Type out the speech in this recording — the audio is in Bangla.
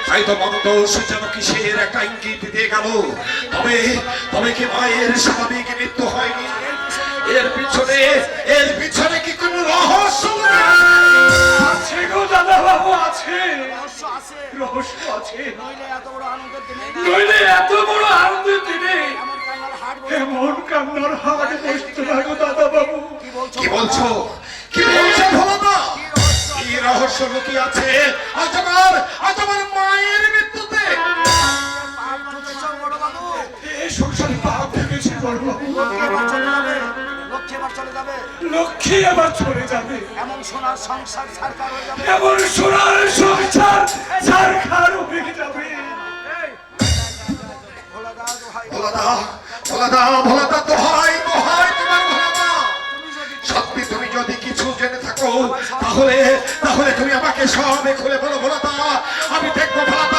তাই তো মন্তোষ যেন কিসের একটা ইঙ্গিত দিয়ে গেল। তবে তবে কি মায়ের স্বাভাবিক মৃত্যু হয়নি? এর পিছনে কি কোন রহস্য আছে গো দাদা বাবু, আছে রহস্য আছে। রহস্য আছে। নইলে এত বড় আনন্দের দিনে নইলে এত বড় আনন্দের দিনে এমন কান্নার হাট বসে। এমন কান্নার হাট বসতে না গো দাদা বাবু। কি বলছো ভোলাদা? কি রহস্য? কি রহস্য লুকিয়ে আছে আজ আমার মায়ের মৃত্যুতে? পাপ ঠুকেছ বড় বাবু। এই সংসারে পাপ ঠেকেছে বড় বাবু। লক্ষ্মী এবার চলে যাবে। লক্ষ্মী এবার চলে যাবে। লক্ষ্মী আবার চলে যাবে। এমন সোনার সংসার ছাড়কার হয়ে যাবে। এমন সোনার সংসার ছারখার হয়ে যাবে। ভোলাদা দোহাই। ভোলাদা দোহাই তোমার ভোলাদা। সত্যি তুমি যদি কিছু জেনে থাকো তাহলে তুমি আমাকে সবে খুলে বলো ভোলাদা। আমি দেখবো ভোলাদা